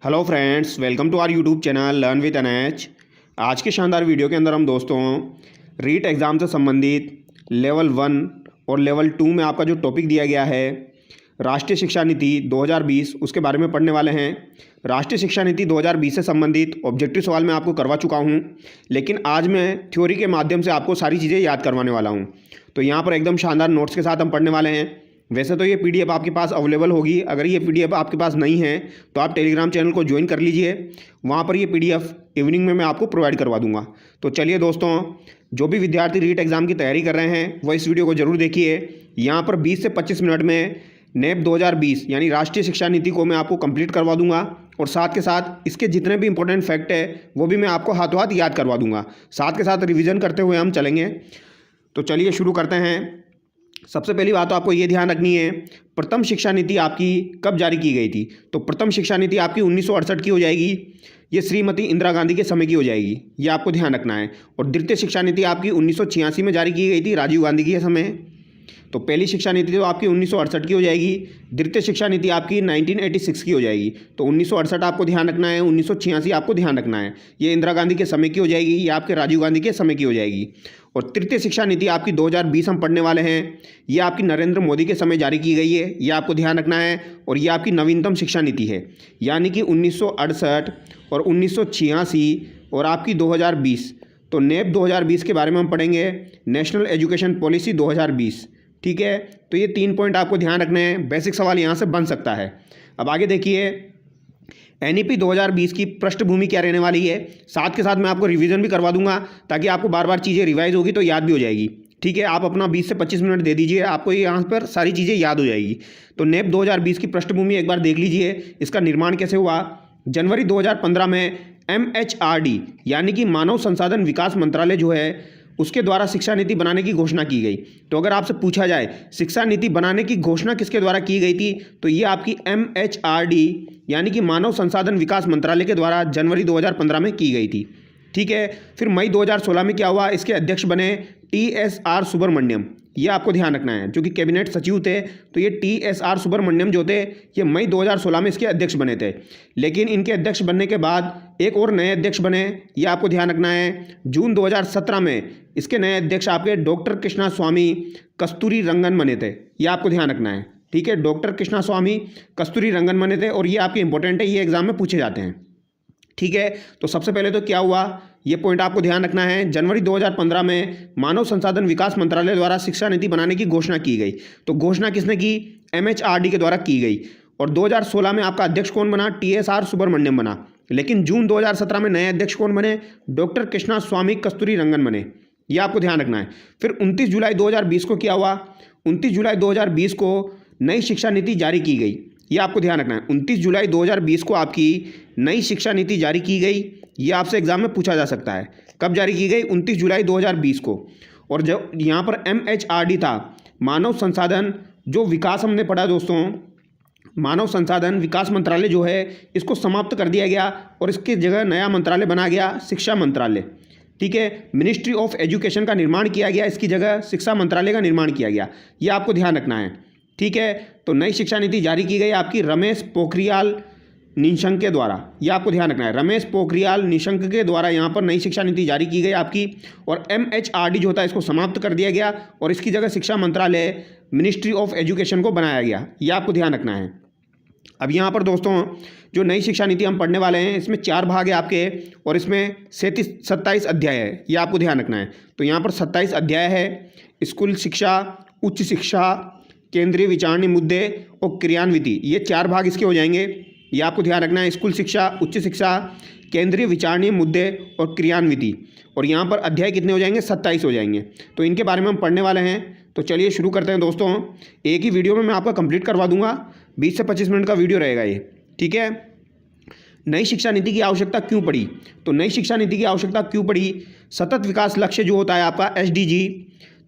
Hello friends, welcome to our YouTube channel learn with NH. आज के शानदार video के अंदर हम दोस्तों रीट एग्ज़ाम से संबंधित लेवल 1 और लेवल 2 में आपका जो टॉपिक दिया गया है राष्ट्रीय शिक्षा नीति 2020 उसके बारे में पढ़ने वाले हैं। राष्ट्रीय शिक्षा नीति 2020 से संबंधित ऑब्जेक्टिव सवाल मैं आपको करवा चुका हूं, लेकिन आज मैं थ्योरी के माध्यम से आपको सारी चीज़ें याद करवाने वाला हूं। तो यहाँ पर एकदम शानदार नोट्स के साथ हम पढ़ने वाले हैं। वैसे तो ये पीडीएफ आपके पास अवेलेबल होगी, अगर ये पीडीएफ आपके पास नहीं है तो आप टेलीग्राम चैनल को ज्वाइन कर लीजिए, वहाँ पर ये पीडीएफ इवनिंग में मैं आपको प्रोवाइड करवा दूंगा। तो चलिए दोस्तों, जो भी विद्यार्थी रीट एग्ज़ाम की तैयारी कर रहे हैं वो इस वीडियो को ज़रूर देखिए। यहाँ पर 20 से 25 मिनट में नेप 2020 यानी राष्ट्रीय शिक्षा नीति को मैं आपको कंप्लीट करवा दूंगा, और साथ के साथ इसके जितने भी इंपॉर्टेंट फैक्ट है वो भी मैं आपको हाथों हाथ याद करवा दूंगा। साथ के साथ रिवीजन करते हुए हम चलेंगे। तो चलिए शुरू करते हैं। सबसे पहली बात तो आपको ये ध्यान रखनी है, प्रथम शिक्षा नीति आपकी कब जारी की गई थी। तो प्रथम शिक्षा नीति आपकी 1968 की हो जाएगी, ये श्रीमती इंदिरा गांधी के समय की हो जाएगी, ये आपको ध्यान रखना है। और द्वितीय शिक्षा नीति आपकी 1986 में जारी की गई थी, राजीव गांधी के समय। तो पहली शिक्षा नीति तो आपकी 1968 की हो जाएगी, द्वितीय शिक्षा नीति आपकी 1986 की हो जाएगी। तो 1968 आपको ध्यान रखना है, 1986 आपको ध्यान रखना है, ये इंदिरा गांधी के समय की हो जाएगी, ये आपके राजीव गांधी के समय की हो जाएगी। और तृतीय शिक्षा नीति आपकी 2020 हम पढ़ने वाले हैं, ये आपकी नरेंद्र मोदी के समय जारी की गई है, ये आपको ध्यान रखना है। और ये आपकी नवीनतम शिक्षा नीति है, यानी कि 1968 और 1986 और आपकी 2020। तो नेप 2020 के बारे में हम पढ़ेंगे, नेशनल एजुकेशन पॉलिसी 2020। ठीक है, तो ये 3 पॉइंट आपको ध्यान रखने हैं, बेसिक सवाल यहाँ से बन सकता है। अब आगे देखिए, एनईपी 2020 की पृष्ठभूमि क्या रहने वाली है। साथ के साथ मैं आपको रिवीजन भी करवा दूंगा, ताकि आपको बार बार चीज़ें रिवाइज होगी तो याद भी हो जाएगी। ठीक है, आप अपना 20 से 25 मिनट दे दीजिए, आपको ये यहाँ पर सारी चीज़ें याद हो जाएगी। तो नेप 2020 की पृष्ठभूमि एक बार देख लीजिए, इसका निर्माण कैसे हुआ। जनवरी 2015 में MHRD यानी कि मानव संसाधन विकास मंत्रालय जो है उसके द्वारा शिक्षा नीति बनाने की घोषणा की गई। तो अगर आपसे पूछा जाए शिक्षा नीति बनाने की घोषणा किसके द्वारा की गई थी, तो ये आपकी MHRD यानी कि मानव संसाधन विकास मंत्रालय के द्वारा जनवरी 2015 में की गई थी। ठीक है, फिर मई 2016 में क्या हुआ, इसके अध्यक्ष बने TSR सुब्रमण्यम, ये आपको ध्यान रखना है, जो कि कैबिनेट सचिव थे। तो ये TSR सुब्रमण्यम जो थे ये मई 2016 में इसके अध्यक्ष बने थे। लेकिन इनके अध्यक्ष बनने के बाद एक और नए अध्यक्ष बने, ये आपको ध्यान रखना है। जून 2017 में इसके नए अध्यक्ष आपके डॉक्टर कृष्णा स्वामी कस्तूरी रंगन बने थे, ये आपको ध्यान रखना है। ठीक है, डॉक्टर कृष्णा स्वामी कस्तूरी रंगन बने थे, और ये आपके इंपॉर्टेंट है, ये एग्जाम में पूछे जाते हैं। ठीक है, तो सबसे पहले तो क्या हुआ, ये पॉइंट आपको ध्यान रखना है। जनवरी 2015 में मानव संसाधन विकास मंत्रालय द्वारा शिक्षा नीति बनाने की घोषणा की गई। तो घोषणा किसने की, MHRD के द्वारा की गई। और 2016 में आपका अध्यक्ष कौन बना, TSR सुब्रमण्यम बना। लेकिन जून 2017 में नए अध्यक्ष कौन बने, डॉक्टर कृष्णा स्वामी कस्तूरी रंगन बने, ये आपको ध्यान रखना है। फिर 29 जुलाई 2020 को क्या हुआ, 29 जुलाई 2020 को नई शिक्षा नीति जारी की गई, ये आपको ध्यान रखना है। 29 जुलाई 2020 को आपकी नई शिक्षा नीति जारी की गई, ये आपसे एग्जाम में पूछा जा सकता है। कब जारी की गई, 29 जुलाई 2020 को। और जब यहाँ पर MHRD था, मानव संसाधन जो विकास हमने पढ़ा दोस्तों, मानव संसाधन विकास मंत्रालय जो है इसको समाप्त कर दिया गया, और इसकी जगह नया मंत्रालय बना गया, शिक्षा मंत्रालय। ठीक है, मिनिस्ट्री ऑफ एजुकेशन का निर्माण किया गया, इसकी जगह शिक्षा मंत्रालय का निर्माण किया गया, ये आपको ध्यान रखना है। ठीक है, तो नई शिक्षा नीति जारी की गई आपकी रमेश पोखरियाल निशंक के द्वारा, ये आपको ध्यान रखना है। रमेश पोखरियाल निशंक के द्वारा यहाँ पर नई शिक्षा नीति जारी की गई आपकी, और MHRD जो था इसको समाप्त कर दिया गया, और इसकी जगह शिक्षा मंत्रालय मिनिस्ट्री ऑफ एजुकेशन को बनाया गया, ये आपको ध्यान रखना है। अब यहाँ पर दोस्तों जो नई शिक्षा नीति हम पढ़ने वाले हैं इसमें 4 भाग है आपके, और इसमें 27 अध्याय है, ये आपको ध्यान रखना है। तो यहाँ पर 27 अध्याय है, स्कूल शिक्षा, उच्च शिक्षा, केंद्रीय विचारणीय मुद्दे और क्रियान्विति, ये 4 भाग इसके हो जाएंगे, ये आपको ध्यान रखना है। स्कूल शिक्षा, उच्च शिक्षा, केंद्रीय विचारणीय मुद्दे और क्रियान्विति। और यहाँ पर अध्याय कितने हो जाएंगे, 27 हो जाएंगे। तो इनके बारे में हम पढ़ने वाले हैं। तो चलिए शुरू करते हैं दोस्तों। एक ही वीडियो में मैं आपका कंप्लीट करवा दूंगा, 20 से 25 मिनट का वीडियो रहेगा ये। ठीक है, नई शिक्षा नीति की आवश्यकता क्यों पड़ी। तो नई शिक्षा नीति की आवश्यकता क्यों पड़ी, सतत विकास लक्ष्य जो होता है आपका SDG,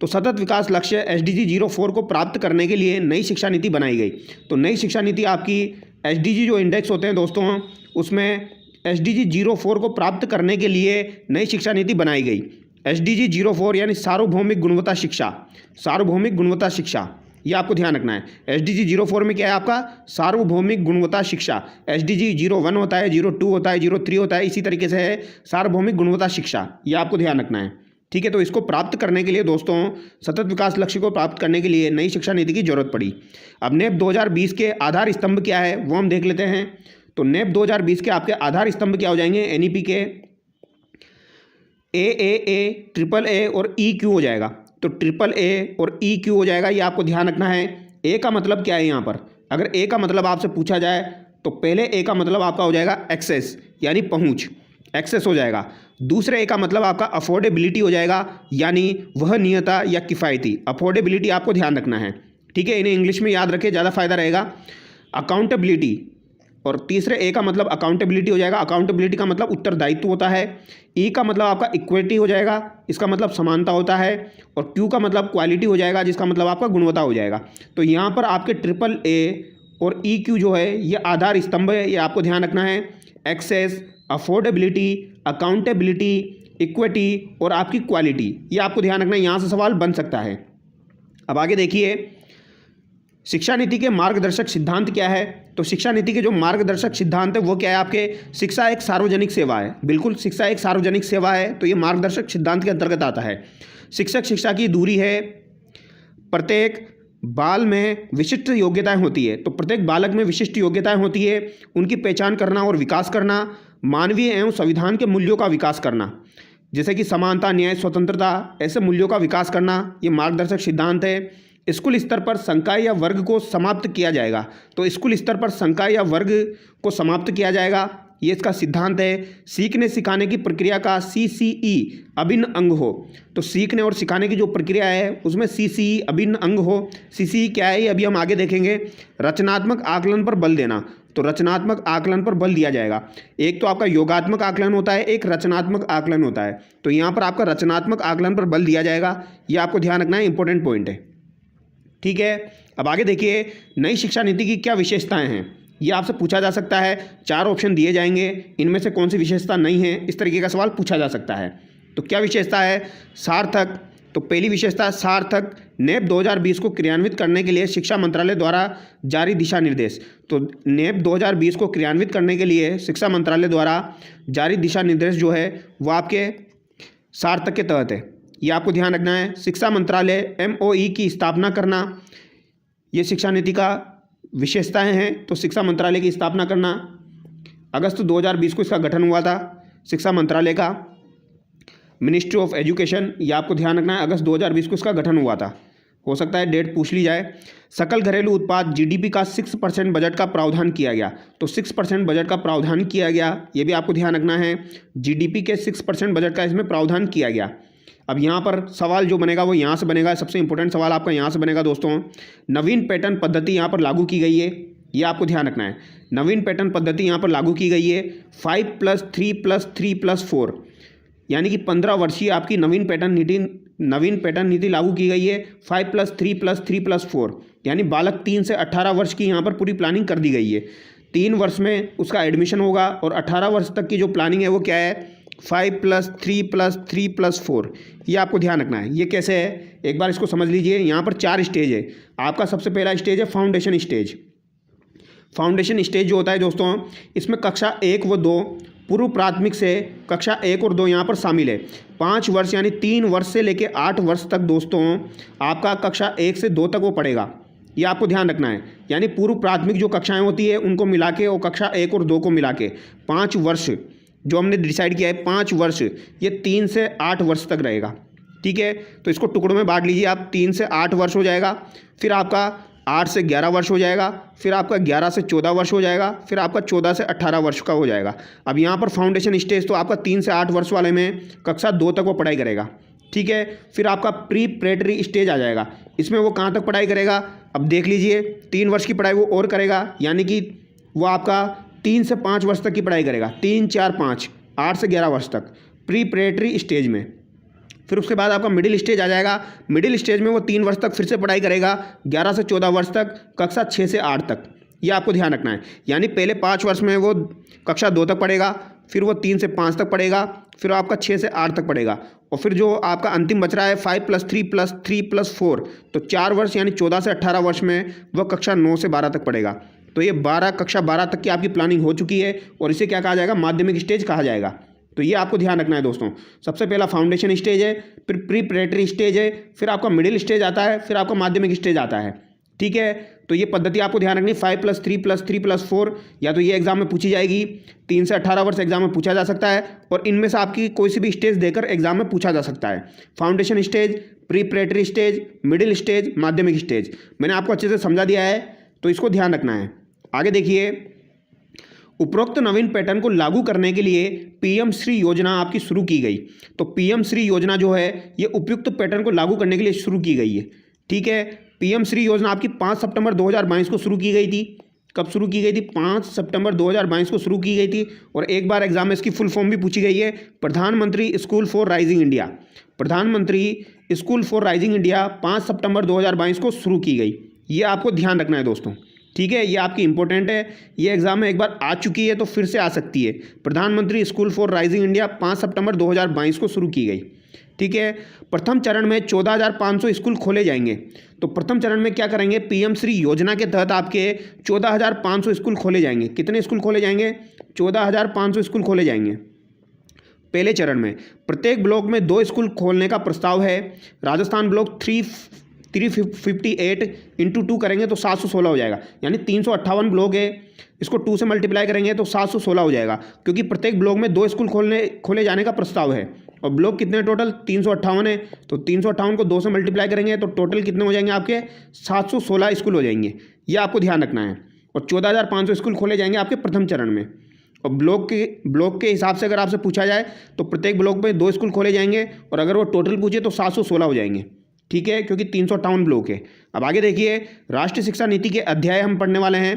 तो सतत विकास लक्ष्य SDG 04 को प्राप्त करने के लिए नई शिक्षा नीति बनाई गई। तो नई शिक्षा नीति आपकी SDG जो इंडेक्स होते हैं दोस्तों, उसमें SDG 04 को प्राप्त करने के लिए नई शिक्षा नीति बनाई गई। SDG 04 यानी सार्वभौमिक गुणवत्ता शिक्षा, सार्वभौमिक गुणवत्ता शिक्षा, ये आपको ध्यान रखना है। SDG 04 में क्या है आपका सार्वभौमिक गुणवत्ता शिक्षा। SDG 01 होता है, 02 होता है, 03 होता है, इसी तरीके से है सार्वभौमिक गुणवत्ता शिक्षा। ये आपको ध्यान रखना है, ठीक है। तो इसको प्राप्त करने के लिए दोस्तों, सतत विकास लक्ष्य को प्राप्त करने के लिए नई शिक्षा नीति की जरूरत पड़ी। अब NEP 2020 के आधार स्तंभ क्या है वो हम देख लेते हैं। तो NEP 2020 के आपके आधार स्तंभ क्या हो जाएंगे, NEP के AAA, AAA और EQ हो जाएगा। तो AAA और EQ हो जाएगा, ये आपको ध्यान रखना है। A का मतलब क्या है यहाँ पर, अगर A का मतलब आपसे पूछा जाए तो पहले A का मतलब आपका हो जाएगा एक्सेस, यानी पहुँच, एक्सेस हो जाएगा। दूसरे A का मतलब आपका अफोर्डेबिलिटी हो जाएगा, यानी वहनीयता या किफ़ायती। अफोर्डेबिलिटी आपको ध्यान रखना है, ठीक है। इन्हें इंग्लिश में याद रखें, ज़्यादा फायदा रहेगा। अकाउंटेबिलिटी, और तीसरे A का मतलब अकाउंटेबिलिटी हो जाएगा। अकाउंटेबिलिटी का मतलब उत्तरदायित्व होता है। E का मतलब आपका इक्विटी हो जाएगा, इसका मतलब समानता होता है। और Q का मतलब क्वालिटी हो जाएगा, जिसका मतलब आपका गुणवत्ता हो जाएगा। तो यहाँ पर आपके AAA और EQ जो है ये आधार स्तंभ है, ये आपको ध्यान रखना है। एक्सेस, अफोर्डेबिलिटी, अकाउंटेबिलिटी, इक्विटी और आपकी क्वालिटी, ये आपको ध्यान रखना है। यहाँ से सवाल बन सकता है। अब आगे देखिए, शिक्षा नीति के मार्गदर्शक सिद्धांत क्या है। तो शिक्षा नीति के जो मार्गदर्शक सिद्धांत है वो क्या है आपके, शिक्षा एक सार्वजनिक सेवा है। बिल्कुल, शिक्षा एक सार्वजनिक सेवा है, तो ये मार्गदर्शक सिद्धांत के अंतर्गत आता है। शिक्षक शिक्षा की दूरी है, प्रत्येक बाल में विशिष्ट योग्यताएं होती है। तो प्रत्येक बालक में विशिष्ट योग्यताएं होती है, उनकी पहचान करना और विकास करना, मानवीय एवं संविधान के मूल्यों का विकास करना, जैसे कि समानता, न्याय, स्वतंत्रता, ऐसे मूल्यों का विकास करना, ये मार्गदर्शक सिद्धांत है। स्कूल स्तर पर संकाय या वर्ग को समाप्त किया जाएगा। तो स्कूल स्तर पर संकाय या वर्ग को समाप्त किया जाएगा, ये इसका सिद्धांत है। सीखने सिखाने की प्रक्रिया का CCE अभिन्न अंग हो। तो सीखने और सिखाने की जो प्रक्रिया है उसमें CCE अभिन्न अंग हो। CCE क्या है ये अभी हम आगे देखेंगे। रचनात्मक आकलन पर बल देना, तो रचनात्मक आकलन पर बल दिया जाएगा। एक तो आपका योगात्मक आकलन होता है, एक रचनात्मक आकलन होता है। तो यहाँ पर आपका रचनात्मक आकलन पर बल दिया जाएगा, ये आपको ध्यान रखना है, इंपॉर्टेंट पॉइंट है, ठीक है। अब आगे देखिए, नई शिक्षा नीति की क्या विशेषताएं हैं, ये आपसे पूछा जा सकता है। 4 ऑप्शन दिए जाएंगे, इनमें से कौन सी विशेषता नहीं है, इस तरीके का सवाल पूछा जा सकता है। तो क्या विशेषता है, सार्थक। तो पहली विशेषता सार्थक, NEP 2020 को क्रियान्वित करने के लिए शिक्षा मंत्रालय द्वारा जारी दिशा निर्देश। तो NEP 2020 को क्रियान्वित करने के लिए शिक्षा मंत्रालय द्वारा जारी दिशा निर्देश जो है वो आपके सार्थक के तहत है, ये आपको ध्यान रखना है। शिक्षा मंत्रालय MOE की स्थापना करना, ये शिक्षा नीति का विशेषताएं हैं। तो शिक्षा मंत्रालय की स्थापना करना, अगस्त 2020 को इसका गठन हुआ था शिक्षा मंत्रालय का। मिनिस्ट्री ऑफ एजुकेशन, ये आपको ध्यान रखना है, अगस्त 2020 को इसका गठन हुआ था। हो सकता है डेट पूछ ली जाए। सकल घरेलू उत्पाद GDP का 6% बजट का प्रावधान किया गया। तो 6% बजट का प्रावधान किया गया, ये भी आपको ध्यान रखना है। GDP के 6% बजट का इसमें प्रावधान किया गया। अब यहाँ पर सवाल जो बनेगा वो यहाँ से बनेगा, सबसे इंपॉर्टेंट सवाल आपका यहाँ से बनेगा दोस्तों। नवीन पैटर्न पद्धति यहाँ पर लागू की गई है, ये आपको ध्यान रखना है। नवीन पैटर्न पद्धति यहाँ पर लागू की गई है। 5+3+3+4 यानी कि 15 वर्षीय आपकी नवीन पैटर्न नीति लागू की गई है। 5+3+3+4 यानी बालक 3 से 18 वर्ष की यहाँ पर पूरी प्लानिंग कर दी गई है। 3 वर्ष में उसका एडमिशन होगा और 18 वर्ष तक की जो प्लानिंग है वो क्या है, 5+3+3+4, ये आपको ध्यान रखना है। ये कैसे है, एक बार इसको समझ लीजिए। यहाँ पर 4 स्टेज है। आपका सबसे पहला स्टेज है फाउंडेशन स्टेज। फाउंडेशन स्टेज जो होता है दोस्तों, इसमें कक्षा 1 व 2 पूर्व प्राथमिक से कक्षा 1 और 2 यहाँ पर शामिल है। 5 वर्ष यानी 3 वर्ष से लेकर 8 वर्ष तक दोस्तों आपका कक्षा 1 से 2 तक वो पढ़ेगा, ये आपको ध्यान रखना है। यानी पूर्व प्राथमिक जो कक्षाएं होती है उनको मिला के और कक्षा 1 और 2 को मिला के 5 वर्ष जो हमने डिसाइड किया है, 5 वर्ष, ये 3 से 8 वर्ष तक रहेगा, ठीक है। तो इसको टुकड़ों में बांट लीजिए आप। 3 से 8 वर्ष हो जाएगा, फिर आपका 8 से 11 वर्ष हो जाएगा, फिर आपका 11 से 14 वर्ष हो जाएगा, फिर आपका 14 से 18 वर्ष का हो जाएगा। अब यहाँ पर फाउंडेशन स्टेज तो आपका 3 से 8 वर्ष वाले में कक्षा 2 तक वो पढ़ाई करेगा, ठीक है। फिर आपका प्रीपरेटरी स्टेज आ जाएगा, इसमें वो कहाँ तक पढ़ाई करेगा, अब देख लीजिए। 3 वर्ष की पढ़ाई वो और करेगा, यानी कि वो आपका 3 से 5 वर्ष तक की पढ़ाई करेगा। 3, 4, 5, 8 से 11 वर्ष तक प्रीपरेटरी स्टेज में। फिर उसके बाद आपका मिडिल स्टेज आ जाएगा। मिडिल स्टेज में वो 3 वर्ष तक फिर से पढ़ाई करेगा, 11 से 14 वर्ष तक, कक्षा 6 से 8 तक, ये आपको ध्यान रखना है। यानी पहले 5 वर्ष में वो कक्षा 2 तक पढ़ेगा, फिर वो 3 से 5 तक पढ़ेगा, फिर आपका 6 से 8 तक पढ़ेगा, और फिर जो आपका अंतिम बच रहा है 5 + 3 + 3 + 4, तो 4 वर्ष यानी 14 से 18 वर्ष में वह कक्षा 9 से 12 तक पढ़ेगा। तो ये कक्षा 12 तक की आपकी प्लानिंग हो चुकी है, और इसे क्या कहा जाएगा, माध्यमिक स्टेज कहा जाएगा। तो ये आपको ध्यान रखना है दोस्तों। सबसे पहला फाउंडेशन स्टेज है, फिर प्रीपरेटरी स्टेज है, फिर आपका मिडिल स्टेज आता है, फिर आपका माध्यमिक स्टेज आता है। ठीक है, तो ये पद्धति आपको ध्यान रखनी। 5 + 3 + 3 + 4, या तो ये एग्जाम में पूछी जाएगी, 3 से 18 वर्ष एग्जाम में पूछा जा सकता है, और इनमें से आपकी कोई सी भी स्टेज देकर एग्जाम में पूछा जा सकता है। Foundation stage, preparatory stage, middle stage, माध्यमिक स्टेज, मैंने आपको अच्छे से समझा दिया है, तो इसको ध्यान रखना है। आगे देखिए, उपरोक्त नवीन पैटर्न को लागू करने के लिए पीएम श्री योजना आपकी शुरू की गई। तो पीएम श्री योजना जो है ये उपयुक्त पैटर्न को लागू करने के लिए शुरू की गई है। ठीक है, पीएम श्री योजना आपकी 5 सितंबर 2022 को शुरू की गई थी। कब शुरू की गई थी? 5 सितंबर 2022 को शुरू की गई थी, और एक बार एग्जाम में इसकी फुल फॉर्म भी पूछी गई है, प्रधानमंत्री स्कूल फॉर राइजिंग इंडिया। प्रधानमंत्री स्कूल फॉर राइजिंग इंडिया 5 सितंबर 2022 को शुरू की गई। ये आपको ध्यान रखना है दोस्तों। ठीक है, ये आपकी इंपॉर्टेंट है, ये एग्जाम में एक बार आ चुकी है तो फिर से आ सकती है। प्रधानमंत्री स्कूल फॉर राइजिंग इंडिया 5 सितंबर 2022 को शुरू की गई। ठीक है, प्रथम चरण में 14,500 स्कूल खोले जाएंगे। तो प्रथम चरण में क्या करेंगे, पीएम श्री योजना के तहत आपके 14,500 स्कूल खोले जाएंगे। कितने स्कूल खोले जाएंगे? 14,500 स्कूल खोले जाएंगे। पहले चरण में प्रत्येक ब्लॉक में 2 स्कूल खोलने का प्रस्ताव है। राजस्थान ब्लॉक 358 × 2 करेंगे तो 716 हो जाएगा, यानी 358 ब्लॉक है, इसको 2 से मल्टीप्लाई करेंगे तो 716 हो जाएगा, क्योंकि प्रत्येक ब्लॉक में 2 स्कूल खोले जाने का प्रस्ताव है। और ब्लॉक कितने टोटल? 358 है, तो 358 को 2 से मल्टीप्लाई करेंगे तो टोटल कितने हो जाएंगे आपके? 716 स्कूल हो जाएंगे। ये आपको ध्यान रखना है। और 14,500 स्कूल खोले जाएंगे आपके प्रथम चरण में। और ब्लॉक के हिसाब से अगर आपसे पूछा जाए तो प्रत्येक ब्लॉक में 2 स्कूल खोले जाएंगे, और अगर वो टोटल पूछे तो 716 हो जाएंगे। ठीक है, क्योंकि 358 ब्लॉक है। अब आगे देखिए, राष्ट्रीय शिक्षा नीति के अध्याय हम पढ़ने वाले हैं।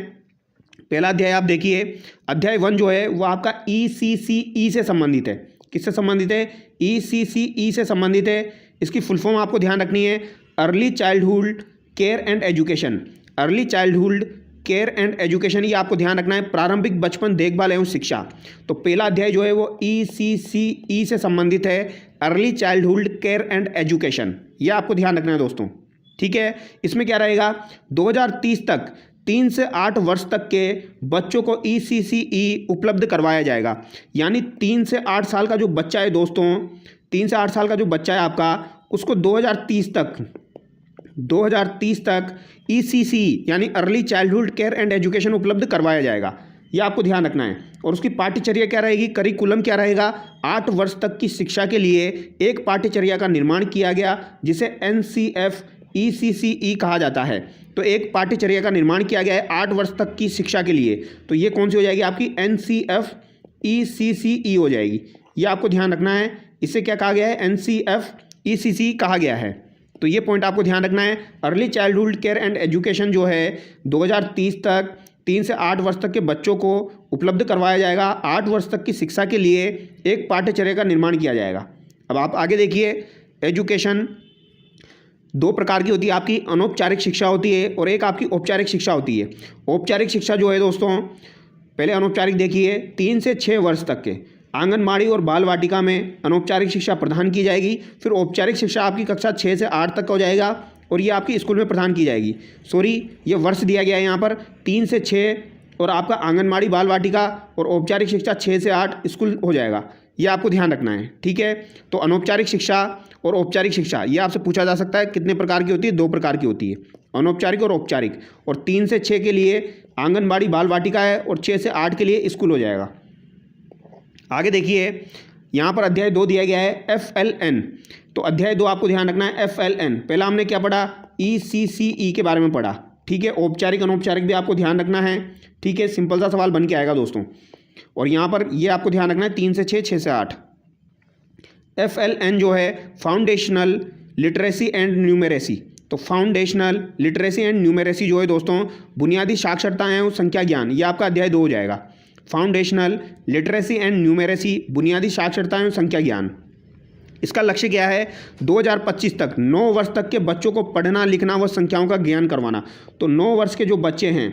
पहला अध्याय आप देखिए, अध्याय 1 जो है वो आपका ECCE से संबंधित है। किससे संबंधित है? ECCE से संबंधित है। इसकी फुल फॉर्म आपको ध्यान रखनी है, early childhood care and education. Early childhood care and education, ये आपको ध्यान रखना है, प्रारंभिक बचपन देखभाल एवं शिक्षा। तो पहला अध्याय जो है वो ECCE से संबंधित है, early childhood care and education. ये आपको ध्यान रखना है दोस्तों। ठीक है, इसमें क्या रहेगा, 2030 तक 3 से 8 वर्ष तक के बच्चों को ECCE उपलब्ध करवाया जाएगा। यानी 3 से 8 साल का जो बच्चा है दोस्तों, 3 से 8 साल का जो बच्चा है आपका, उसको 2030 तक ECCE यानी early childhood care and education उपलब्ध करवाया जाएगा। ये आपको ध्यान रखना है। और उसकी पाठ्यचर्या क्या रहेगी, करिकुलम क्या रहेगा, 8 वर्ष तक की शिक्षा के लिए एक पाठ्यचर्या का निर्माण किया गया, जिसे NCF ECCE कहा जाता है। तो एक पाठ्यचर्या का निर्माण किया गया है 8 वर्ष तक की शिक्षा के लिए, तो ये कौन सी हो जाएगी आपकी? NCF ECCE हो जाएगी। ये आपको ध्यान रखना है। इसे क्या कहा गया है? NCF ECCE कहा गया है। तो ये पॉइंट आपको ध्यान रखना है। Early childhood care and education जो है 2030 तक 3 से 8 वर्ष तक के बच्चों को उपलब्ध करवाया जाएगा। 8 वर्ष तक की शिक्षा के लिए एक पाठ्यचर्या का निर्माण किया जाएगा। अब आप आगे देखिए, एजुकेशन 2 प्रकार की होती है आपकी, अनौपचारिक शिक्षा होती है और एक आपकी औपचारिक शिक्षा होती है। औपचारिक शिक्षा जो है दोस्तों, पहले अनौपचारिक देखिए, 3 से 6 वर्ष तक के आंगनबाड़ी और बाल वाटिका में अनौपचारिक शिक्षा प्रदान की जाएगी। फिर औपचारिक शिक्षा आपकी कक्षा 6 से 8 तक हो जाएगा, और ये आपकी स्कूल में प्रदान की जाएगी। ये वर्ष दिया गया है यहाँ पर, 3 से 6 और आपका आंगनबाड़ी बाल वाटिका, और औपचारिक शिक्षा 6 से 8 स्कूल हो जाएगा। ये आपको ध्यान रखना है। ठीक है, तो अनौपचारिक शिक्षा और औपचारिक शिक्षा ये आपसे पूछा जा सकता है कितने प्रकार की होती है? 2 प्रकार की होती है, अनौपचारिक और औपचारिक। और 3 से 6 के लिए आंगनबाड़ी बाल वाटिका है, और 6 से 8 के लिए स्कूल हो जाएगा। आगे देखिए, यहाँ पर अध्याय 2 दिया गया है, FLN। तो अध्याय 2 आपको ध्यान रखना है, FLN। पहला हमने क्या पढ़ा? ECCE के बारे में पढ़ा। ठीक है, औपचारिक अनौपचारिक भी आपको ध्यान रखना है। ठीक है, सिंपल सा सवाल बन के आएगा दोस्तों। और यहाँ पर ये आपको ध्यान रखना है, 3 से 6, 6 से 8। FLN जो है फाउंडेशनल लिटरेसी एंड न्यूमेरेसी। तो फाउंडेशनल लिटरेसी एंड न्यूमेरेसी जो है दोस्तों, बुनियादी साक्षरता एवं संख्या ज्ञान, ये आपका अध्याय 2 हो जाएगा। फाउंडेशनल लिटरेसी एंड न्यूमेरेसी, बुनियादी साक्षरता एवं संख्या ज्ञान। इसका लक्ष्य क्या है? 2025 तक 9 वर्ष तक के बच्चों को पढ़ना लिखना व संख्याओं का ज्ञान करवाना। तो 9 वर्ष के जो बच्चे हैं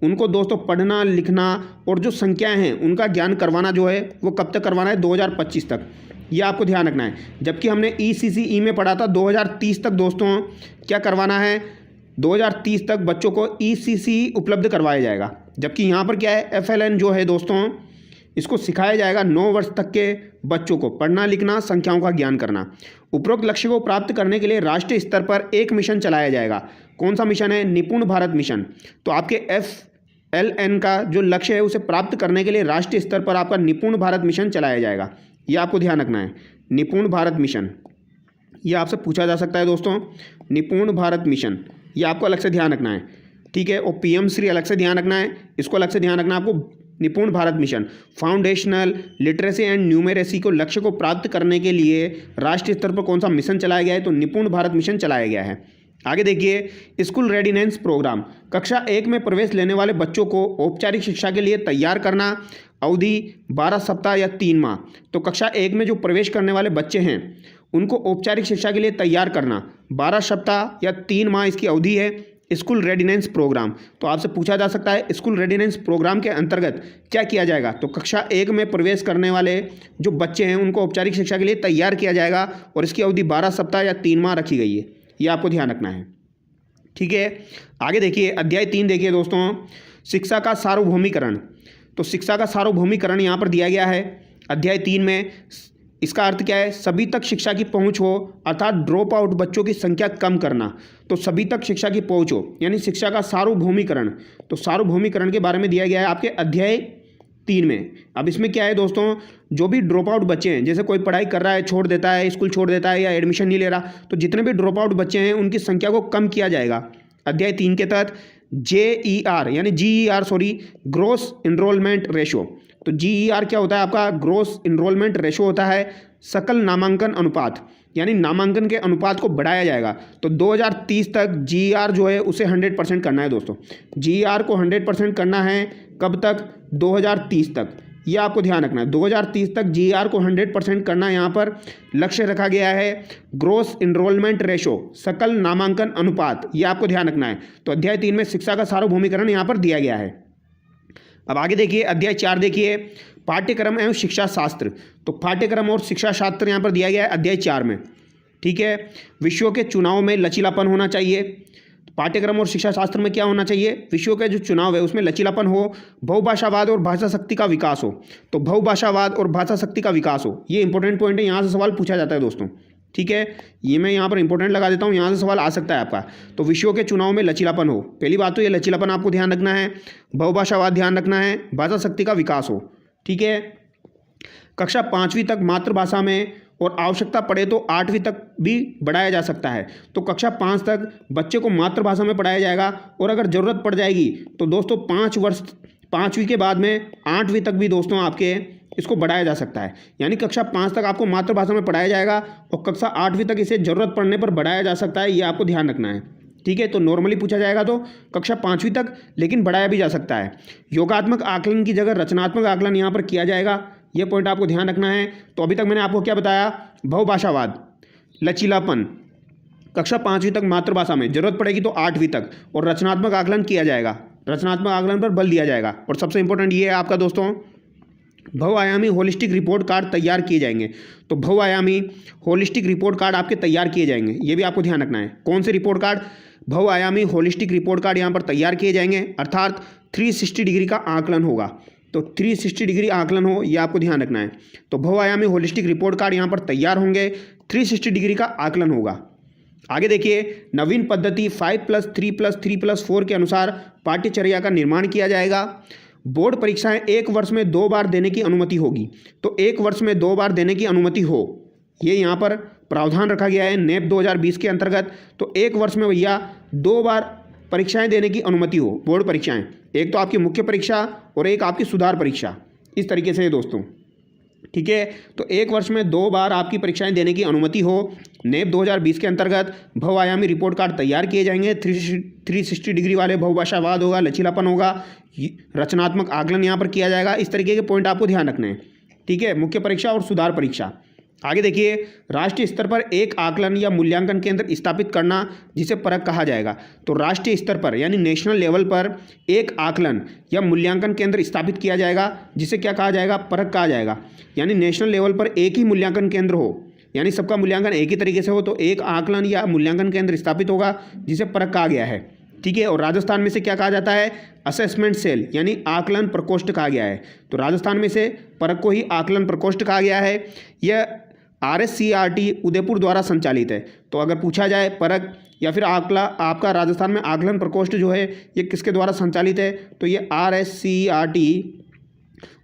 उनको दोस्तों पढ़ना लिखना और जो संख्याएं हैं उनका ज्ञान करवाना जो है वो कब तक करवाना है? 2025 तक। ये आपको ध्यान रखना है। जबकि हमने ECCE में पढ़ा था 2030 तक दोस्तों क्या करवाना है? 2030 तक बच्चों को ECCE उपलब्ध करवाया जाएगा। जबकि यहाँ पर क्या है? FLN जो है दोस्तों इसको सिखाया जाएगा 9 वर्ष तक के बच्चों को पढ़ना लिखना संख्याओं का ज्ञान करना। उपरोक्त लक्ष्य को प्राप्त करने के लिए राष्ट्रीय स्तर पर एक मिशन चलाया जाएगा। कौन सा मिशन है? निपुण भारत मिशन। तो आपके FLN का जो लक्ष्य है उसे प्राप्त करने के लिए राष्ट्रीय स्तर पर आपका निपुण भारत मिशन चलाया जाएगा। ये आपको ध्यान रखना है, निपुण भारत मिशन। ये आपसे पूछा जा सकता है दोस्तों, निपुण भारत मिशन, ये आपको अलग से ध्यान रखना है, ठीक है। और PM श्री अलग से ध्यान रखना है, इसको अलग से ध्यान रखना है आपको। निपुण Bharat mission foundational literacy and numeracy को लक्ष्य को प्राप्त करने के लिए राष्ट्रीय स्तर पर कौन सा मिशन चलाया गया है? तो निपुण भारत मिशन चलाया गया है। आगे देखिए, स्कूल रेडिनेंस प्रोग्राम। कक्षा 1 में प्रवेश लेने वाले बच्चों को औपचारिक शिक्षा के लिए तैयार करना। अवधि 12 सप्ताह या 3 माह। तो कक्षा 1 में जो प्रवेश करने वाले बच्चे हैं उनको औपचारिक शिक्षा के लिए तैयार करना 12 सप्ताह या 3 माह इसकी अवधि है। School readiness programme. तो आपसे पूछा जा सकता है स्कूल रेडिनेंस प्रोग्राम के अंतर्गत क्या किया जाएगा? तो कक्षा 1 में प्रवेश करने वाले जो बच्चे हैं उनको औपचारिक शिक्षा के लिए तैयार किया जाएगा और इसकी अवधि 12 सप्ताह या 3 माह रखी गई है। ये आपको ध्यान रखना है, ठीक है। आगे देखिए, अध्याय 3 देखिए दोस्तों, शिक्षा का सार्वभौमिकरण। तो शिक्षा का सार्वभौमिकरण यहाँ पर दिया गया है अध्याय 3 में। इसका अर्थ क्या है? सभी तक शिक्षा की पहुंच हो, अर्थात ड्रॉप आउट बच्चों की संख्या कम करना। तो सभी तक शिक्षा की पहुंच हो यानी शिक्षा का सार्वभौमिकरण। तो सार्वभौमिकरण के बारे में दिया गया है आपके अध्याय 3 में। अब इसमें क्या है दोस्तों, जो भी ड्रॉप आउट बच्चे हैं, जैसे कोई पढ़ाई कर रहा है, छोड़ देता है, स्कूल छोड़ देता है या एडमिशन नहीं ले रहा, तो जितने भी ड्रॉप आउट बच्चे हैं उनकी संख्या को कम किया जाएगा। अध्याय 3 के तहत GER यानी ग्रोस इनरोलमेंट रेशो। तो GER क्या होता है आपका? ग्रोस इनरोलमेंट रेशो होता है सकल नामांकन अनुपात, यानी नामांकन के अनुपात को बढ़ाया जाएगा। तो 2030 तक GER जो है उसे 100% करना है दोस्तों। GER को 100% करना है कब तक? 2030 तक। ये आपको ध्यान रखना है, 2030 तक GER को 100% करना। यहाँ पर लक्ष्य रखा गया है ग्रोस इनरोलमेंट रेशो, सकल नामांकन अनुपात, ये आपको ध्यान रखना है। तो अध्याय 3 में शिक्षा का सार्वभौमिकरण यहाँ पर दिया गया है। अब आगे देखिए, अध्याय 4 देखिए, पाठ्यक्रम एवं शिक्षा शास्त्र। तो पाठ्यक्रम और शिक्षा शास्त्र यहाँ पर दिया गया है अध्याय 4 में, ठीक है। विषयों के चुनाव में लचीलापन होना चाहिए। पाठ्यक्रम और शिक्षा शास्त्र में क्या होना चाहिए? विषयों के जो चुनाव है उसमें लचीलापन हो, बहुभाषावाद और भाषा शक्ति का विकास हो। तो बहुभाषावाद और भाषा शक्ति का विकास हो, ये इंपॉर्टेंट पॉइंट है, यहाँ से सवाल पूछा जाता है दोस्तों, ठीक है। ये मैं यहाँ पर इंपॉर्टेंट लगा देता हूँ, यहाँ से सवाल आ सकता है आपका। तो विषयों के चुनाव में लचीलापन हो, पहली बात तो ये लचीलापन आपको ध्यान रखना है, बहुभाषावाद ध्यान रखना है, भाषा शक्ति का विकास हो, ठीक है। कक्षा 5वीं तक मातृभाषा में और आवश्यकता पड़े तो 8वीं तक भी बढ़ाया जा सकता है। तो कक्षा 5 तक बच्चे को मातृभाषा में पढ़ाया जाएगा और अगर ज़रूरत पड़ जाएगी तो दोस्तों 5 वर्ष 5वीं के बाद में 8वीं तक भी दोस्तों आपके इसको बढ़ाया जा सकता है। यानी कक्षा 5 तक आपको मातृभाषा में पढ़ाया जाएगा और कक्षा 8वीं तक इसे ज़रूरत पड़ने पर बढ़ाया जा सकता है, ये आपको ध्यान रखना है, ठीक है। तो नॉर्मली पूछा जाएगा तो कक्षा 5वीं तक, लेकिन बढ़ाया भी जा सकता है। योगात्मक आकलन की जगह रचनात्मक आकलन यहाँ पर किया जाएगा, ये पॉइंट आपको ध्यान रखना है। तो अभी तक मैंने आपको क्या बताया? बहुभाषावाद, लचीलापन, कक्षा 5वीं तक मातृभाषा में, जरूरत पड़ेगी तो 8वीं तक, और रचनात्मक आकलन किया जाएगा, रचनात्मक आकलन पर बल दिया जाएगा। और सबसे इंपॉर्टेंट ये है आपका दोस्तों, बहुआयामी होलिस्टिक रिपोर्ट कार्ड तैयार किए जाएंगे। तो बहुआयामी होलिस्टिक रिपोर्ट कार्ड आपके तैयार किए जाएंगे, ये भी आपको ध्यान रखना है। कौन से रिपोर्ट कार्ड? बहुआयामी होलिस्टिक रिपोर्ट कार्ड यहाँ पर तैयार किए जाएंगे, अर्थात 360 डिग्री का आकलन होगा। तो 360 डिग्री आकलन हो, ये आपको ध्यान रखना है। तो बहुआयामी होलिस्टिक रिपोर्ट कार्ड यहाँ पर तैयार होंगे, 360 डिग्री का आकलन होगा। आगे देखिए, नवीन पद्धति 5+3+3+4 के अनुसार पाठ्यचर्या का निर्माण किया जाएगा। बोर्ड परीक्षाएं 1 वर्ष में 2 बार देने की अनुमति होगी। तो 1 वर्ष में 2 बार देने की अनुमति हो, ये यहाँ पर प्रावधान रखा गया है NAP 2020 के अंतर्गत। तो 1 वर्ष में भैया 2 बार परीक्षाएं देने की अनुमति हो, बोर्ड परीक्षाएं, एक तो आपकी मुख्य परीक्षा और एक आपकी सुधार परीक्षा, इस तरीके से दोस्तों, ठीक है। तो 1 वर्ष में 2 बार आपकी परीक्षाएं देने की अनुमति हो। NAP 2020 के अंतर्गत बहुआयामी रिपोर्ट कार्ड तैयार किए जाएंगे, 360 डिग्री वाले, बहुभाषावाद होगा, लचीलापन होगा, रचनात्मक आकलन यहाँ पर किया जाएगा। इस तरीके के पॉइंट आपको ध्यान रखने हैं, ठीक है, मुख्य परीक्षा और सुधार परीक्षा। आगे देखिए, राष्ट्रीय स्तर पर एक आकलन या मूल्यांकन केंद्र स्थापित करना जिसे परख कहा जाएगा। तो राष्ट्रीय स्तर पर यानी नेशनल लेवल पर एक आकलन या मूल्यांकन केंद्र स्थापित किया जाएगा जिसे क्या कहा जाएगा, परख कहा जाएगा। यानी नेशनल लेवल पर एक ही मूल्यांकन केंद्र हो, यानी सबका मूल्यांकन एक ही तरीके से हो, तो एक आकलन या मूल्यांकन केंद्र स्थापित होगा जिसे परख कहा गया है। ठीक है, और राजस्थान में से क्या कहा जाता है, असेसमेंट सेल यानी आकलन प्रकोष्ठ कहा गया है। तो राजस्थान में से परख को ही आकलन प्रकोष्ठ कहा गया है। यह RSCRT उदयपुर द्वारा संचालित है। तो अगर पूछा जाए परख या फिर आपका राजस्थान में आकलन प्रकोष्ठ जो है ये किसके द्वारा संचालित है, तो ये RSCRT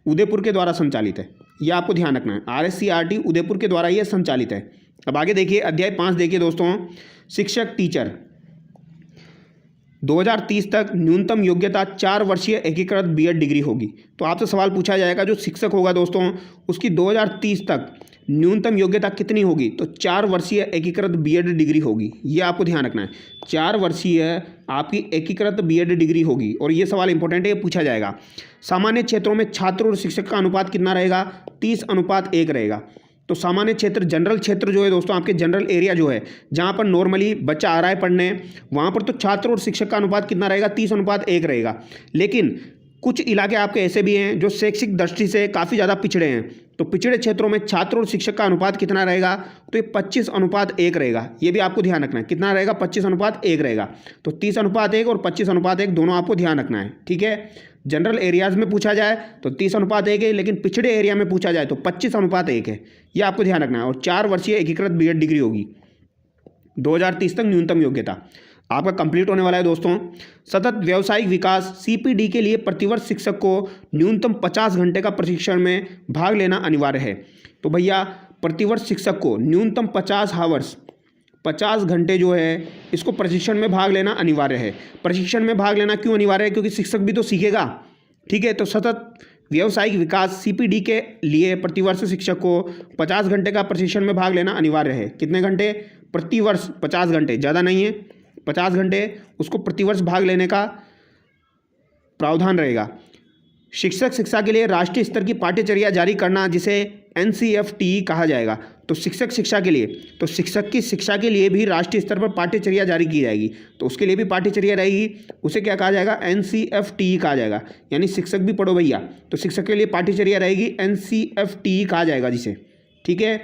उदयपुर के द्वारा संचालित है। यह आपको ध्यान रखना है, RSCRT उदयपुर के द्वारा ये संचालित है। अब आगे देखिए, अध्याय 5 देखिए दोस्तों, शिक्षक टीचर 2030 तक न्यूनतम योग्यता 4 वर्षीय एकीकृत B.Ed डिग्री होगी। तो आपसे सवाल पूछा जाएगा जो शिक्षक होगा दोस्तों उसकी 2030 तक न्यूनतम योग्यता कितनी होगी, तो 4 वर्षीय एकीकृत B.Ed डिग्री होगी। ये आपको ध्यान रखना है, 4 वर्षीय आपकी एकीकृत B.Ed डिग्री होगी। और ये सवाल इंपॉर्टेंट है, ये पूछा जाएगा। सामान्य क्षेत्रों में छात्र और शिक्षक का अनुपात कितना रहेगा, 30:1 रहेगा। तो सामान्य क्षेत्र, जनरल क्षेत्र जो है दोस्तों, आपके जनरल एरिया जो है जहाँ पर नॉर्मली बच्चा आ रहा है पढ़ने, वहाँ पर तो छात्र और शिक्षक का अनुपात कितना रहेगा, 30:1 रहेगा। लेकिन कुछ इलाके आपके ऐसे भी हैं जो शैक्षिक दृष्टि से काफ़ी ज़्यादा पिछड़े हैं, तो पिछड़े क्षेत्रों में छात्र और शिक्षक का अनुपात कितना रहेगा, तो ये 25:1 रहेगा। ये भी आपको ध्यान रखना है, कितना रहेगा, 25:1 रहेगा। तो 30:1 और 25:1 दोनों आपको ध्यान रखना है। ठीक है, जनरल एरियाज़ में पूछा जाए तो 30:1 है, लेकिन पिछड़े एरिया में पूछा जाए तो 25:1 है। ये आपको ध्यान रखना है। और 4 वर्षीय एकीकृत B.Ed डिग्री होगी, 2030 तक न्यूनतम योग्यता। आपका कंप्लीट होने वाला है दोस्तों। सतत व्यावसायिक विकास CPD के लिए प्रतिवर्ष शिक्षक को न्यूनतम 50 घंटे का प्रशिक्षण में भाग लेना अनिवार्य है। तो भैया प्रतिवर्ष शिक्षक को न्यूनतम 50 घंटे जो है इसको प्रशिक्षण में भाग लेना अनिवार्य है। प्रशिक्षण में भाग लेना क्यों अनिवार्य है, क्योंकि शिक्षक भी तो सीखेगा। ठीक है, तो सतत व्यावसायिक विकास CPD के लिए प्रतिवर्ष शिक्षक को 50 घंटे का प्रशिक्षण में भाग लेना अनिवार्य है। कितने घंटे, प्रतिवर्ष 50 घंटे, ज़्यादा नहीं है, 50 घंटे उसको प्रतिवर्ष भाग लेने का प्रावधान रहेगा। शिक्षक शिक्षा के लिए राष्ट्रीय स्तर की पाठ्यचर्या जारी करना जिसे NCFT कहा जाएगा। तो शिक्षक शिक्षा के लिए, तो शिक्षक की शिक्षा के लिए भी राष्ट्रीय स्तर पर पाठ्यचर्या जारी की जाएगी। तो उसके लिए भी पाठ्यचर्या रहेगी, उसे क्या कहा जाएगा, NCFT कहा जाएगा। यानी शिक्षक भी पढ़ो भैया, तो शिक्षक के लिए पाठ्यचर्या रहेगी, NCFT कहा जाएगा जिसे। ठीक है,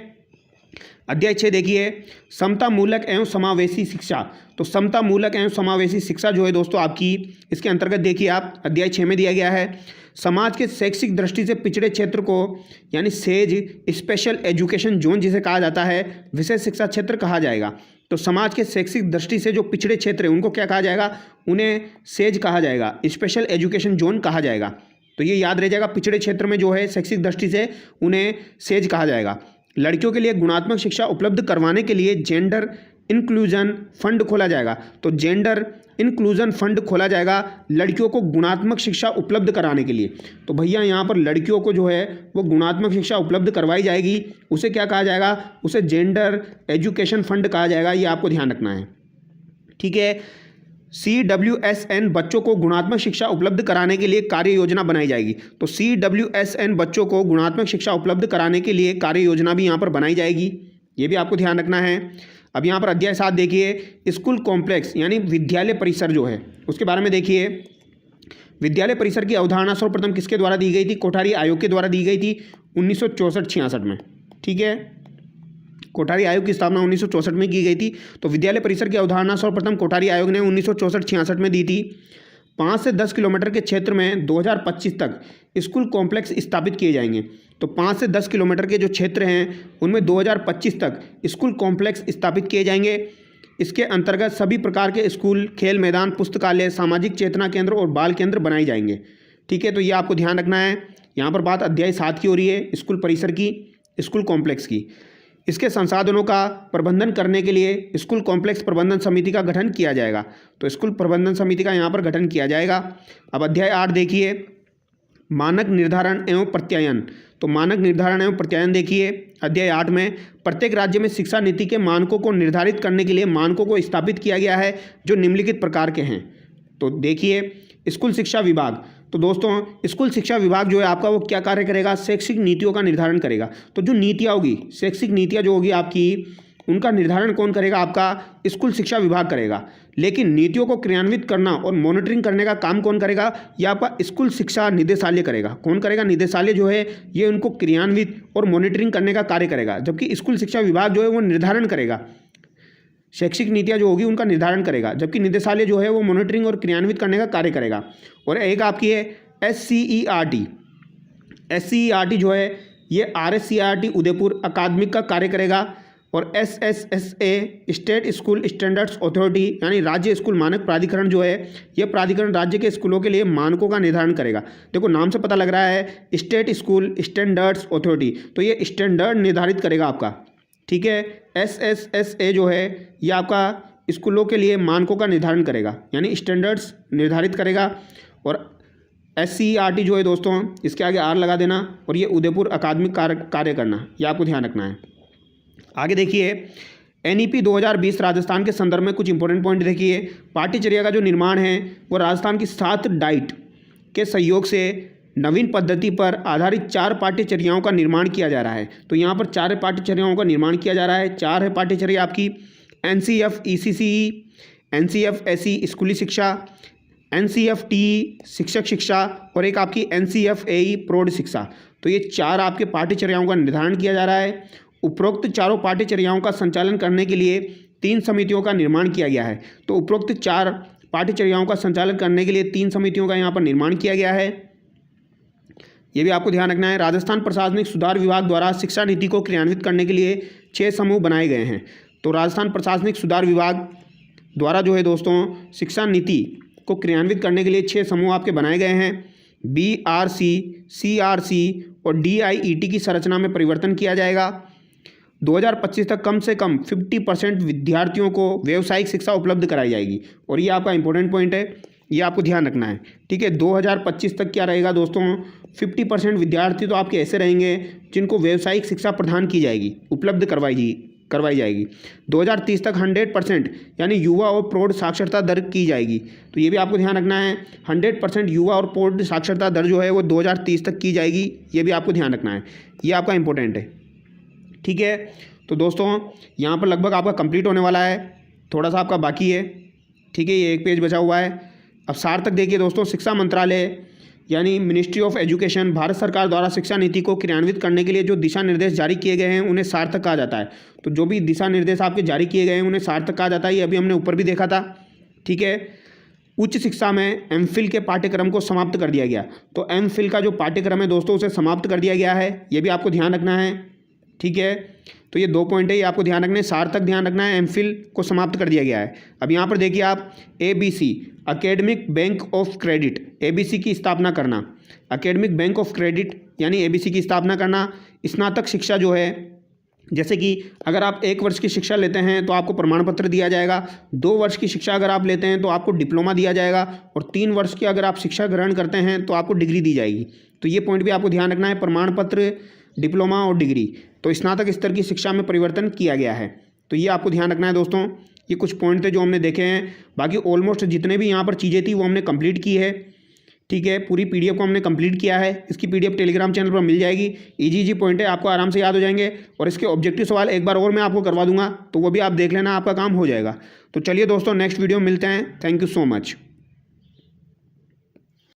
अध्याय 6 देखिए, समता मूलक एवं समावेशी शिक्षा। तो समता मूलक एवं समावेशी शिक्षा जो है दोस्तों आपकी, इसके अंतर्गत देखिए आप अध्याय 6 में दिया गया है, समाज के शैक्षिक दृष्टि से पिछड़े क्षेत्र को यानी सेज स्पेशल एजुकेशन जोन जिसे कहा जाता है, विशेष शिक्षा क्षेत्र कहा जाएगा। तो समाज के शैक्षिक दृष्टि से जो पिछड़े क्षेत्र हैं उनको क्या कहा जाएगा, उन्हें सेज कहा जाएगा, स्पेशल एजुकेशन जोन कहा जाएगा। तो ये याद रह जाएगा, पिछड़े क्षेत्र में जो है शैक्षिक दृष्टि से उन्हें सेज कहा जाएगा। लड़कियों के लिए गुणात्मक शिक्षा उपलब्ध करवाने के लिए जेंडर इंक्लूजन फंड खोला जाएगा। तो जेंडर इंक्लूजन फंड खोला जाएगा लड़कियों को गुणात्मक शिक्षा उपलब्ध कराने के लिए। तो भैया यहाँ पर लड़कियों को जो है वो गुणात्मक शिक्षा उपलब्ध करवाई जाएगी, उसे क्या कहा जाएगा, उसे जेंडर एजुकेशन फंड कहा जाएगा। ये आपको ध्यान रखना है। ठीक है, CWSN बच्चों को गुणात्मक शिक्षा उपलब्ध कराने के लिए कार्य योजना बनाई जाएगी। तो CWSN बच्चों को गुणात्मक शिक्षा उपलब्ध कराने के लिए कार्य योजना भी यहाँ पर बनाई जाएगी, ये भी आपको ध्यान रखना है। अब यहाँ पर अध्याय 7 देखिए, स्कूल कॉम्प्लेक्स यानी विद्यालय परिसर जो है उसके बारे में देखिए। विद्यालय परिसर की अवधारणा सर्वप्रथम किसके द्वारा दी गई थी, कोठारी आयोग के द्वारा दी गई थी 1964-66 में। ठीक है, कोठारी आयोग की स्थापना 1964 में की गई थी। तो विद्यालय परिसर की अवधारणा सर्वप्रथम कोठारी आयोग ने 1964-66 में दी थी। 5 से 10 किलोमीटर के क्षेत्र में 2025 तक स्कूल कॉम्प्लेक्स स्थापित किए जाएंगे। तो 5 से 10 किलोमीटर के जो क्षेत्र हैं उनमें 2025 तक स्कूल कॉम्प्लेक्स स्थापित किए जाएंगे। इसके अंतर्गत सभी प्रकार के स्कूल, खेल मैदान, पुस्तकालय, सामाजिक चेतना केंद्र और बाल केंद्र बनाए जाएंगे। ठीक है, तो ये आपको ध्यान रखना है। यहाँ पर बात अध्याय 7 की हो रही है, स्कूल परिसर की, स्कूल कॉम्प्लेक्स की। इसके संसाधनों का प्रबंधन करने के लिए स्कूल कॉम्प्लेक्स प्रबंधन समिति का गठन किया जाएगा। तो स्कूल प्रबंधन समिति का यहाँ पर गठन किया जाएगा। अब अध्याय 8 देखिए, मानक निर्धारण एवं प्रत्यायन। तो मानक निर्धारण एवं प्रत्यायन देखिए अध्याय 8 में, प्रत्येक राज्य में शिक्षा नीति के मानकों को निर्धारित करने के लिए मानकों को स्थापित किया गया है जो निम्नलिखित प्रकार के हैं। तो देखिए, स्कूल शिक्षा विभाग, तो दोस्तों स्कूल शिक्षा विभाग जो है आपका वो क्या कार्य करेगा, शैक्षिक नीतियों का निर्धारण करेगा। तो जो नीतियाँ होगी, शैक्षिक नीतियाँ जो होगी आपकी, उनका निर्धारण कौन करेगा, आपका स्कूल शिक्षा विभाग करेगा। लेकिन नीतियों को क्रियान्वित करना और मॉनिटरिंग करने का काम कौन करेगा, यह आपका स्कूल शिक्षा निदेशालय करेगा। कौन करेगा, निदेशालय जो है ये उनको क्रियान्वित और मॉनिटरिंग करने का कार्य करेगा, जबकि स्कूल शिक्षा विभाग जो है वो निर्धारण करेगा, शैक्षिक नीतियाँ जो होगी उनका निर्धारण करेगा, जबकि निदेशालय जो है वो मॉनिटरिंग और क्रियान्वित करने का कार्य करेगा। और एक आपकी है SCERT। SCERT जो है ये RSCERT उदयपुर अकादमिक का कार्य करेगा। और SSSA state school standards authority यानी राज्य स्कूल मानक प्राधिकरण जो है ये प्राधिकरण राज्य के स्कूलों के लिए मानकों का निर्धारण करेगा। देखो नाम से पता लग रहा है स्टेट स्कूल स्टैंडर्ड्स अथॉरिटी, तो ये स्टैंडर्ड निर्धारित करेगा आपका, ठीक है। SSSA जो है ये आपका स्कूलों के लिए मानकों का निर्धारण करेगा यानी स्टैंडर्ड्स निर्धारित करेगा। और SCERT जो है दोस्तों इसके आगे R लगा देना और ये उदयपुर अकादमिक कार्य करना, ये आपको ध्यान रखना है। आगे देखिए NEP 2020 राजस्थान के संदर्भ में कुछ इंपॉर्टेंट पॉइंट देखिए। पाठ्यचर्या का जो निर्माण है वो राजस्थान की 7 डाइट के सहयोग से नवीन पद्धति पर आधारित 4 पाठ्यचर्याओं का निर्माण किया जा रहा है। तो यहाँ पर 4 पाठ्यचर्याओं का निर्माण किया जा रहा है। 4 है पाठ्यचर्या आपकी, NCF ECCE, NCF SE स्कूली शिक्षा, NCF TE शिक्षक शिक्षा और एक आपकी NCF AE प्रौढ़ शिक्षा। तो ये 4 आपके पाठ्यचर्याओं का निर्धारण किया जा रहा है। उपरोक्त चारों पाठ्यचर्याओं का संचालन करने के लिए 3 समितियों का निर्माण किया गया है। तो उपरोक्त 4 पाठ्यचर्याओं का संचालन करने के लिए 3 समितियों का यहाँ पर निर्माण किया गया है, ये भी आपको ध्यान रखना है। राजस्थान प्रशासनिक सुधार विभाग द्वारा शिक्षा नीति को क्रियान्वित करने के लिए 6 समूह बनाए गए हैं। तो राजस्थान प्रशासनिक सुधार विभाग द्वारा जो है दोस्तों शिक्षा नीति को क्रियान्वित करने के लिए 6 समूह आपके बनाए गए हैं। BRC, CRC और DIET की संरचना में परिवर्तन किया जाएगा। 2025 तक कम से कम 50% विद्यार्थियों को व्यावसायिक शिक्षा उपलब्ध कराई जाएगी। और ये आपका इंपॉर्टेंट पॉइंट है, ये आपको ध्यान रखना है, ठीक है। 2025 तक क्या रहेगा दोस्तों, 50% विद्यार्थी तो आपके ऐसे रहेंगे जिनको व्यावसायिक शिक्षा प्रदान की जाएगी, उपलब्ध करवाई जाएगी। 2030 तक 100% यानी युवा और प्रौढ़ साक्षरता दर की जाएगी। तो ये भी आपको ध्यान रखना है, 100% युवा और प्रौढ़ साक्षरता दर जो है वो 2030 तक की जाएगी, ये भी आपको ध्यान रखना है, ये आपका इंपॉर्टेंट है, ठीक है। तो दोस्तों यहाँ पर लगभग आपका कंप्लीट होने वाला है, थोड़ा सा आपका बाकी है, ठीक है, ये 1 पेज बचा हुआ है। अब सार तक देखिए दोस्तों, शिक्षा मंत्रालय यानी मिनिस्ट्री ऑफ एजुकेशन भारत सरकार द्वारा शिक्षा नीति को क्रियान्वित करने के लिए जो दिशा निर्देश जारी किए गए हैं उन्हें सार्थक कहा जाता है। तो जो भी दिशा निर्देश आपके जारी किए गए हैं उन्हें सार्थक कहा जाता है, ये अभी हमने ऊपर भी देखा था, ठीक है। उच्च शिक्षा में MPhil के पाठ्यक्रम को समाप्त कर दिया गया। तो MPhil का जो पाठ्यक्रम है दोस्तों उसे समाप्त कर दिया गया है, ये भी आपको ध्यान रखना है, ठीक है। तो ये 2 पॉइंट है, ये आपको ध्यान रखना है, सार्थक ध्यान रखना है, MPhil को समाप्त कर दिया गया है। अब यहाँ पर देखिए आप ABC academic bank of credit, ABC की स्थापना करना, एकेडमिक बैंक ऑफ क्रेडिट यानी ABC की स्थापना करना। स्नातक शिक्षा जो है, जैसे कि अगर आप 1 वर्ष की शिक्षा लेते हैं तो आपको प्रमाण पत्र दिया जाएगा, 2 वर्ष की शिक्षा अगर आप लेते हैं तो आपको डिप्लोमा दिया जाएगा, और 3 वर्ष की अगर आप शिक्षा ग्रहण करते हैं तो आपको डिग्री दी जाएगी। तो ये पॉइंट भी आपको ध्यान रखना है, प्रमाण पत्र, डिप्लोमा और डिग्री। तो स्नातक स्तर की शिक्षा में परिवर्तन किया गया है, तो ये आपको ध्यान रखना है दोस्तों। ये कुछ पॉइंट थे जो हमने देखे हैं, बाकी ऑलमोस्ट जितने भी यहाँ पर चीज़ें थी वो हमने कंप्लीट की है, ठीक है। पूरी PDF को हमने कंप्लीट किया है, इसकी PDF टेलीग्राम चैनल पर मिल जाएगी। इजी पॉइंट है, आपको आराम से याद हो जाएंगे। और इसके ऑब्जेक्टिव सवाल एक बार और मैं आपको करवा दूंगा, तो वो भी आप देख लेना, आपका काम हो जाएगा। तो चलिए दोस्तों नेक्स्ट वीडियो मिलते हैं, थैंक यू सो मच।